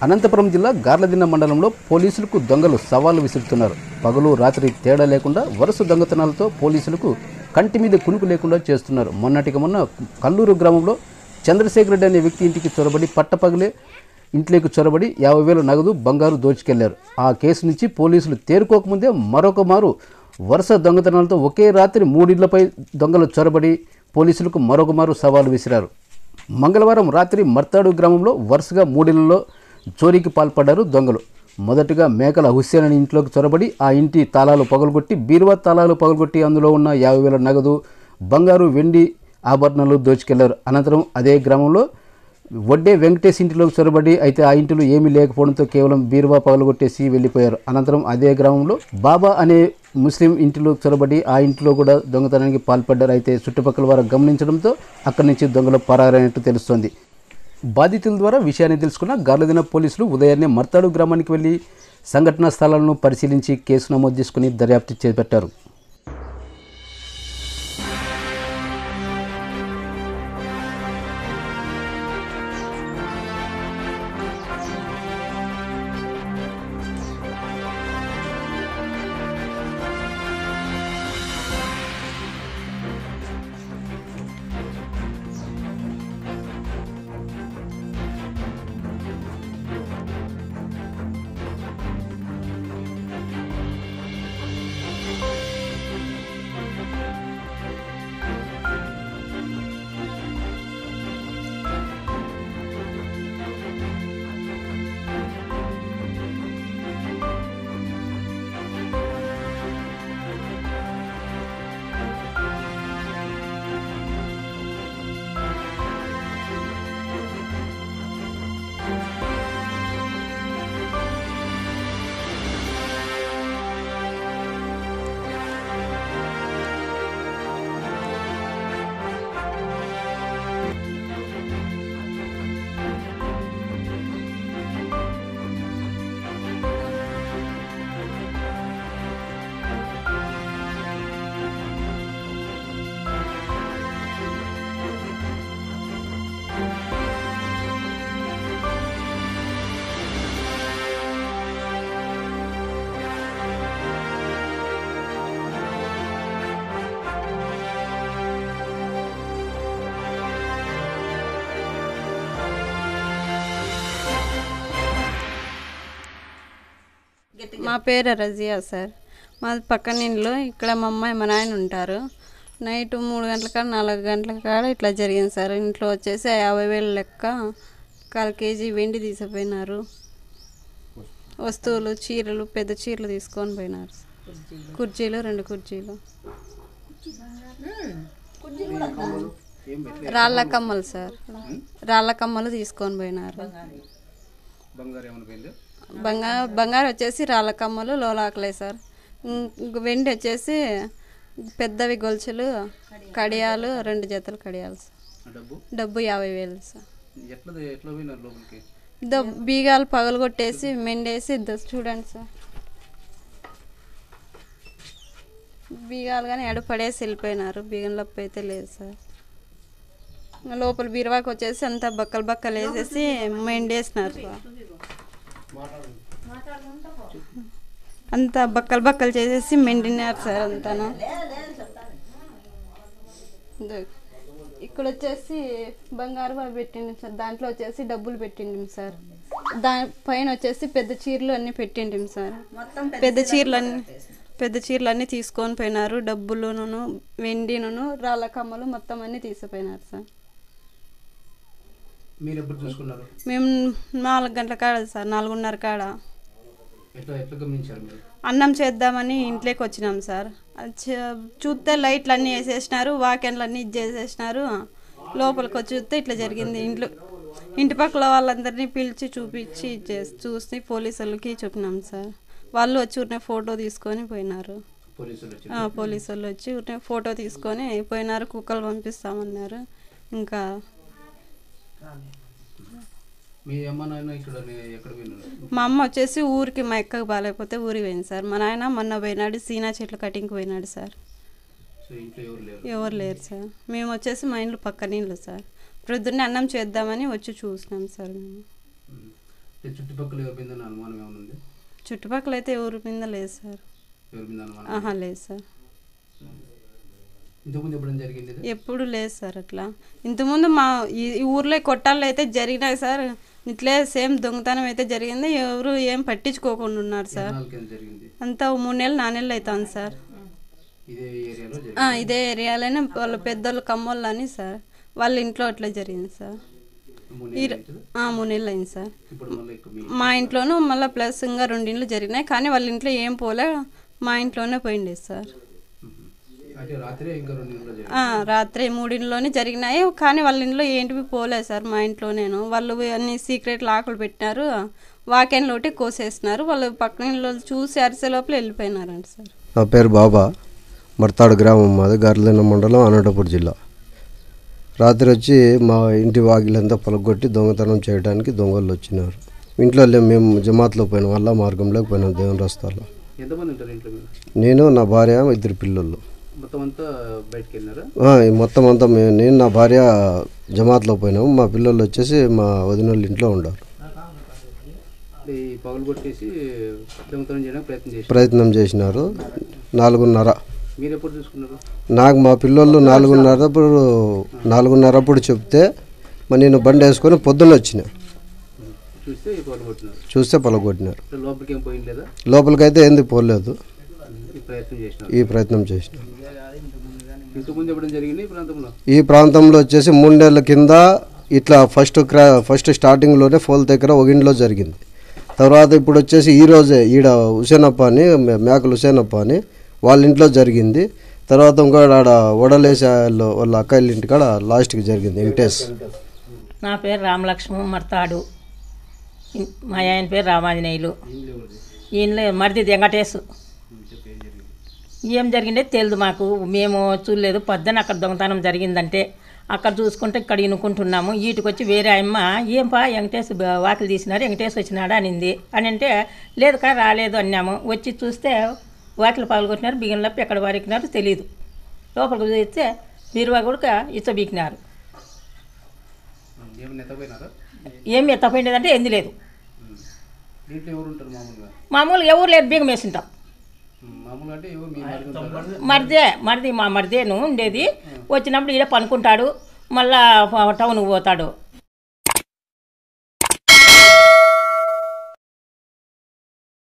అనంతపురం జిల్లా గార్లదిన్న మండలంలో పోలీసులకు దొంగలు సవాలు విసురుతున్నారు. పగలు రాత్రి తేడా లేకుండా వరుస దొంగతనాలతో పోలీసులకు కంటి మీద కునుకు లేకుండా చేస్తున్నారు. మొన్నటికి మొన్న కల్లూరు గ్రామంలో చంద్రశేఖర్ రెడ్డి అనే వ్యక్తి ఇంటికి చొరబడి పట్టపగలే ఇంట్లోకి చొరబడి 50,000 నగదు బంగారు దోచుకెళ్లారు. ఆ కేసు నుంచి పోలీసులు తేరుకోకముందే మరొక మారు వరుస దొంగతనాలతో ఒకే రాత్రి 3 ఇళ్లపై దొంగలు చొరబడి పోలీసులకు మరొక మారు సవాలు విసిరారు. మంగళవారం రాత్రి మర్తాడు గ్రామంలో వరుసగా 3 ఇళ్లలో చోరీకి పాల్పడ్డారు దొంగలు. మొదటగా మేకల హుస్సేన్ అని ఇంట్లోకి చొరబడి ఆ ఇంటి తాళాలు పగలగొట్టి బీరువా తాళాలు పగలగొట్టి అందులో ఉన్న 50,000 నగదు బంగారు వెండి ఆభరణాలు దోచుకెళ్లారు. అనంతరం అదే గ్రామంలో వడ్డే వెంకటేష్ ఇంటిలోకి చొరబడి అయితే ఆ ఇంటిలో ఏమీ లేకపోవడంతో కేవలం బీరువా పగలగొట్టేసి వెళ్ళిపోయారు. అనంతరం అదే గ్రామంలో బాబా అనే ముస్లిం ఇంటిలో చొరబడి ఆ ఇంట్లో కూడా దొంగతనానికి పాల్పడ్డారు. అయితే చుట్టుపక్కల వారు గమనించడంతో అక్కడి నుంచి దొంగలు పరారైనట్టు తెలుస్తోంది. బాధితుల ద్వారా విషయాన్ని తెలుసుకున్న గార్లదిన్న పోలీసులు ఉదయాన్నే మర్తాడు గ్రామానికి వెళ్లి సంఘటనా స్థలాలను పరిశీలించి కేసు నమోదు చేసుకుని దర్యాప్తు చేపట్టారు. మా పేరు రజియా సార్. మాది పక్కన ఇంట్లో. ఇక్కడ మా అమ్మాయి మా నాయన ఉంటారు. నైట్ 3 గంటల కాడ 4 గంటల కాడ ఇట్లా జరిగింది సార్. ఇంట్లో వచ్చేసి 50,000 లెక్క 1/4 కేజీ వెండి తీసుకుపోయినారు. వస్తువులు చీరలు పెద్ద చీరలు తీసుకొని పోయినారు. కుర్చీలు 2 కుర్చీలు, రాళ్ళ కమ్మలు సార్. రాళ్ళ కమ్మలు తీసుకొని పోయినారు. బంగారు వచ్చేసి రాళ్ళ కమ్మలు లోలాకలే సార్. వెండి వచ్చేసి పెద్దవి గొలుసులు కడియాలు 2 జతలు కడియాలు సార్. డబ్బు 50,000 సార్. బీగాలు పగలగొట్టేసి మెండేసి చూడండి సార్. బీగాలు కానీ ఎడపడేసి వెళ్ళిపోయినారు. బీగం లప్పు అయితే లేదు సార్. లోపల బీరువాకి వచ్చేసి అంతా బక్కలు వేసేసి మెండేసినారు సార్. అంతా బక్కలు చేసేసి మెండినారు సార్. అంతాను ఇక్కడ వచ్చేసి బంగారు పెట్టిండు సార్. దాంట్లో వచ్చేసి డబ్బులు పెట్టిండు సార్. దాని పైన వచ్చేసి పెద్ద చీరలు అన్నీ పెట్టిండు సార్. పెద్ద చీరలన్నీ తీసుకొని పోయినారు. డబ్బులును వెండిను రాళ్ళ కమ్మలు మొత్తం అన్నీ తీసుకుపోయినారు సార్. మేము 4 గంటల కాడ సార్, 4:30 కాడ అన్నం చేద్దామని ఇంట్లోకి వచ్చినాం సార్. చూస్తే లైట్లు అన్నీ వేసేసినారు, వాకెన్లు అన్నీ చేసేసినారు. లోపలికి వచ్చి చూస్తే ఇట్లా జరిగింది. ఇంటి పక్కల వాళ్ళందరినీ పిలిచి చూపించి చూసి పోలీసులకి చెప్పినాం సార్. వాళ్ళు వచ్చి ఊరినే ఫోటో తీసుకొని పోయినారు. పోలీసు వాళ్ళు వచ్చి ఊరినే ఫోటో తీసుకొని పోయినారు. కుక్కలు పంపిస్తామన్నారు. ఇంకా మా అమ్మ వచ్చేసి ఊరికి మా ఎక్కకు బాగాలేకపోతే ఊరికి పోయింది సార్. మా నాయన మొన్న పోయినాడు, సీనా చెట్లు కటింగ్కి పోయినాడు సార్. ఎవరు లేరు సార్. మేము వచ్చేసి మా ఇంట్లో పక్కన ఇల్లు సార్. ప్రొద్దున్నే అన్నం చేద్దామని వచ్చి చూసినాం సార్. మేము చుట్టుపక్కల ఎవరి మీద అనుమానం ఏమైనా ఉంది? చుట్టుపక్కల అయితే ఎవరి మీద లేదు సార్. ఎవరి మీద అనుమానం? ఆహా, లేదు సార్. ఇంతకుముందు ఎప్పుడైనా జరిగింది? ఎప్పుడు లేదు సార్ అట్లా. ఇంతకుముందు మా ఈ ఊర్లో కొట్టాలు అయితే జరిగినాయి సార్. ఇట్లే సేమ్ దొంగతనం అయితే జరిగింది. ఎవరు ఏం పట్టించుకోకుండా ఉన్నారు సార్. అంతా 3 నెలలు 4 నెలలు అవుతుంది సార్. ఇదే ఏరియాలోనే వాళ్ళ పెద్దోళ్ళు కమ్మోళ్ళు అని సార్, వాళ్ళ ఇంట్లో అట్లా జరిగింది సార్. 3 నెలలు అయింది సార్. మా ఇంట్లోనూ మళ్ళీ ప్లస్ ఇంకా 2 ఇండ్లు జరిగినాయి, కానీ వాళ్ళ ఇంట్లో ఏం పోలే, మా ఇంట్లోనే పోయిండేది సార్. రాత్రి 3 ఇంట్లోనే జరిగినాయి, కానీ వాళ్ళ ఇంట్లో ఏంటివి పోలేదు సార్. మా ఇంట్లో వాళ్ళు అన్ని సీక్రెట్ లాకులు పెట్టినారు, వాకెన్లో ఒకటి కోసేసినారు. వాళ్ళు పక్కన ఇంట్లో చూసి అరిసే లోపల వెళ్ళిపోయినారంట సార్. నా పేరు బాబా, మర్తాడు గ్రామం మాది, గార్లదిన్న మండలం, అనంతపురం జిల్లా. రాత్రి వచ్చి మా ఇంటి వాకిలంతా పలగొట్టి దొంగతనం చేయడానికి దొంగలు వచ్చినారు. ఇంట్లో మేము జమాత్లో పోయినాం, వల్ల మార్గంలోకి పోయినాం దేవుని రస్తాలో. నేను, నా భార్య, 2 పిల్లలు. మొత్తం అంతా నేను నా భార్య జమాత్లో పోయినాము. మా పిల్లలు వచ్చేసి మా వదినోళ్ళ ఇంట్లో ఉన్నారు. ప్రయత్నం చేసినారు. 4:30 నాకు మా పిల్లలు 4:30 చెప్తే నేను బండి వేసుకొని పొద్దున్న వచ్చిన చూస్తే పలగొట్టినారు. లోపలికైతే ఏంది పోలేదు. ఈ ప్రయత్నం చేసిన ఈ ప్రాంతంలో వచ్చేసి 3 నెలల కింద ఇట్లా ఫస్ట్ స్టార్టింగ్లోనే ఫోల్ దగ్గర ఒక ఇంట్లో జరిగింది. తర్వాత ఇప్పుడు వచ్చేసి ఈరోజే ఈడ హుసేనప్ప అని, మేకలు హుసేనప్ప అని వాళ్ళ ఇంట్లో జరిగింది. తర్వాత ఇంకోటి ఆడ వడలేసాలో వాళ్ళ అక్కయ్య ఇంటికాడ లాస్ట్కి జరిగింది. వెంకటేష్. నా పేరు రామలక్ష్మి, మర్తాడు. మా ఆయన పేరు రామాంజనేయులు. ఈయన మరిది వెంకటేష్. ఏం జరిగిందే తెలియదు మాకు, మేము చూడలేదు. పొద్దున అక్కడ దొంగతనం జరిగిందంటే అక్కడ చూసుకుంటే ఇక్కడ ఇనుకుంటున్నాము. వీటికి వచ్చి వేరే అమ్మ ఏంపా వెంకటేష్ వాకిలు తీసినారు, వెంకటేష్ వచ్చినాడా అనింది. అని అంటే లేదు కదా రాలేదు అన్నాము. వచ్చి చూస్తే వాకిలు పగలగొట్టినారు, బియ్యంలప్పి ఎక్కడ వారికినారు తెలియదు. లోపలికి చూస్తే బీరువా కూడా ఇచ్చబీకినారు. ఏమి ఎత్తపోయిందంటే ఎందు లేదు, మామూలుగా ఎవరు లేరు, బీగం వేసింటాం. మా మరిదేను ఉండేది. వచ్చినప్పుడు ఈడ పనుకుంటాడు, మళ్ళా టౌన్కి పోతాడు.